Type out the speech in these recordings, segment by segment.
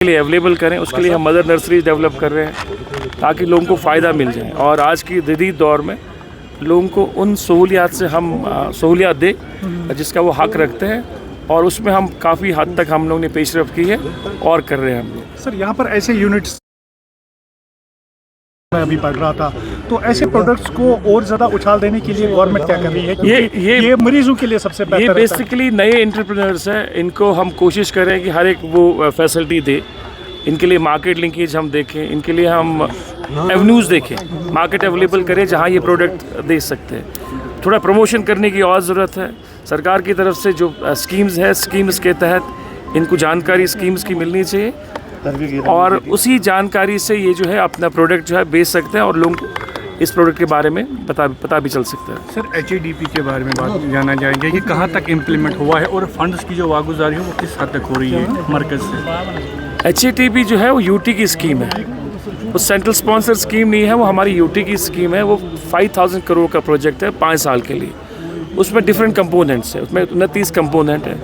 के लिए अवेलेबल करें, उसके लिए हम मदर नर्सरीज डेवलप कर रहे हैं ताकि लोगों को फ़ायदा मिल जाए और आज की जदीद दौर में लोगों को उन सहूलियात से हम सहूलियात दें जिसका वो हक रखते हैं और उसमें हम काफ़ी हद तक हम लोगों ने पेशरफ की है और कर रहे हैं हम लोग। सर यहाँ पर ऐसे यूनिट्स मैं अभी पढ़ रहा था, तो ऐसे प्रोडक्ट्स को और ज़्यादा उछाल देने के लिए गवर्नमेंट क्या कर रही है? ये मरीजों के लिए सबसे बेहतर ये बेसिकली नए एंटरप्रेन्योर्स हैं, इनको हम कोशिश करें कि हर एक वो फैसिलिटी दे। इनके लिए मार्केट लिंकेज हम देखें, इनके लिए हम एवेन्यूज़ देखें, मार्केट अवेलेबल करें जहाँ ये प्रोडक्ट दे सकते हैं। थोड़ा प्रमोशन करने की और ज़रूरत है। सरकार की तरफ से जो स्कीम्स है, स्कीम्स के तहत इनको जानकारी स्कीम्स की मिलनी चाहिए और उसी जानकारी से ये जो है अपना प्रोडक्ट जो है बेच सकते हैं और लोगों को इस प्रोडक्ट के बारे में पता भी चल सकता है। सर HADP के बारे में बात जानना चाहेंगे कि कहाँ तक इम्प्लीमेंट हुआ है और फंड्स की जो वागुजारी है वो किस हद तक हो रही है मरकज़ से? HADP जो है वो UT की स्कीम है, वो सेंट्रल स्पॉन्सर स्कीम नहीं है, वो हमारी UT की स्कीम है। वो 5000 करोड़ का प्रोजेक्ट है 5 साल के लिए। उसमें डिफरेंट कंपोनेंट्स है, उसमें 29 कंपोनेंट है,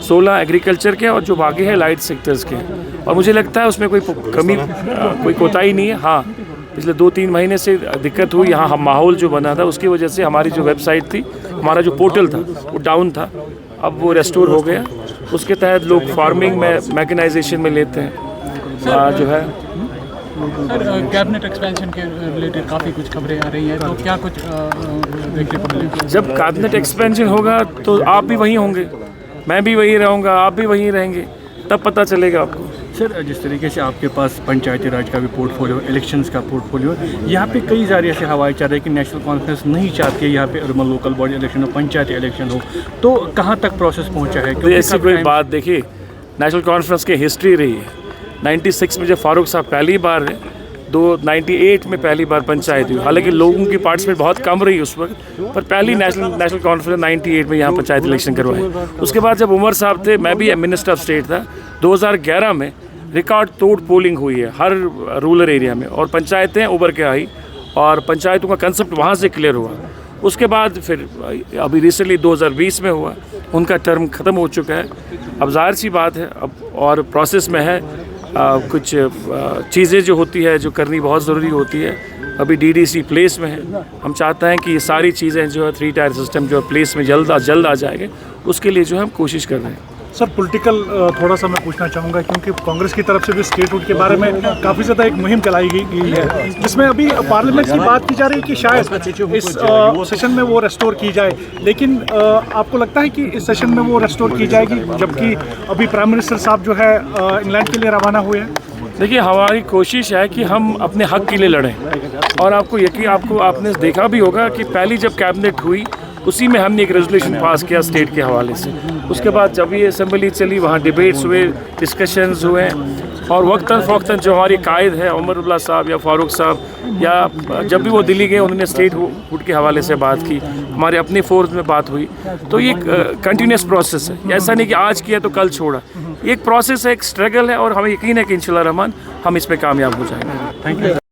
16 एग्रीकल्चर के और जो बाकी है लाइट सेक्टर्स के। और मुझे लगता है उसमें कोई कमी कोई कोताही नहीं है। हाँ, पिछले 2-3 महीने से दिक्कत हुई, यहाँ हम माहौल जो बना था उसकी वजह से हमारी जो वेबसाइट थी, हमारा जो पोर्टल था वो डाउन था, अब वो रेस्टोर हो गया। उसके तहत लोग फार्मिंग में मैकेनाइजेशन में लेते हैं जो है। सर कैबिनेट एक्सपेंशन के रिलेटेड काफ़ी कुछ खबरें आ रही हैं, तो क्या कुछ देखने को मिलेगा? जब कैबिनेट एक्सपेंशन होगा तो आप भी वहीं होंगे, मैं भी वहीं रहूँगा, आप भी वहीं रहेंगे, तब पता चलेगा आपको। सर जिस तरीके से आपके पास पंचायती राज का भी पोर्टफोलियो, इलेक्शंस का पोर्टफोलियो, यहाँ पे कई ज़रिए से हवाई चल रही है कि नेशनल कॉन्फ्रेंस नहीं चाहती है यहाँ पे अर्बन लोकल बॉडी इलेक्शन हो, पंचायती इलेक्शन हो, तो कहाँ तक प्रोसेस पहुँचा है? तो ऐसी कोई बात, देखिए नेशनल कॉन्फ्रेंस की हिस्ट्री रही है। 96 में जब फारूक साहब पहली बार है, 98 में पहली बार पंचायत हुई, हालांकि लोगों की पार्टिसिपेट बहुत कम रही उस वक्त, पर पहली नेशनल कॉन्फ्रेंस 98 में यहाँ पंचायत इलेक्शन करवाए। उसके बाद जब उमर साहब थे, मैं भी मिनिस्टर ऑफ स्टेट था, 2011 में रिकॉर्ड तोड़ पोलिंग हुई है हर रूरल एरिया में और पंचायतें उभर के आई और पंचायतों का कंसेप्ट वहाँ से क्लियर हुआ। उसके बाद फिर अभी रिसेंटली 2020 में हुआ, उनका टर्म ख़त्म हो चुका है। अब जाहिर सी बात है अब और प्रोसेस में है, कुछ चीज़ें जो होती है जो करनी बहुत ज़रूरी होती है। अभी DDC प्लेस में है, हम चाहते हैं कि ये सारी चीज़ें जो है 3 टायर सिस्टम जो है प्लेस में जल्द आ जाएगा, उसके लिए जो है हम कोशिश कर रहे हैं। सर पॉलिटिकल थोड़ा सा मैं पूछना चाहूँगा, क्योंकि कांग्रेस की तरफ से भी स्टेट रूट के बारे में काफ़ी ज़्यादा एक मुहिम चलाई गई है, जिसमें अभी पार्लियामेंट की बात की जा रही है कि शायद इस सेशन में वो रेस्टोर की जाए, लेकिन आपको लगता है कि इस सेशन में वो रेस्टोर की जाएगी जबकि अभी प्राइम मिनिस्टर साहब जो है इंग्लैंड के लिए रवाना हुए हैं? देखिए हमारी कोशिश है कि हम अपने हक के लिए लड़ें और आपने देखा भी होगा कि पहली जब कैबिनेट हुई उसी में हमने एक रेजोल्यूशन पास किया स्टेट के हवाले से। उसके बाद जब ये असेंबली चली वहाँ डिबेट्स हुए, डिस्कशंस हुए और वक्तन फ़ौक्तन जो हमारी कायद है उमर अब्दुल्ला साहब या फारूक साहब या जब भी वो दिल्ली गए उन्होंने स्टेट हुड के हवाले से बात की, हमारे अपने फोर्स में बात हुई। तो ये कंटिन्यूस प्रोसेस है, ऐसा नहीं कि आज किया तो कल छोड़ा, ये एक प्रोसेस है, एक स्ट्रगल है और हमें यकीन है कि इंशाल्लाह रहमान हम इस पर कामयाब हो जाएंगे। Thank you.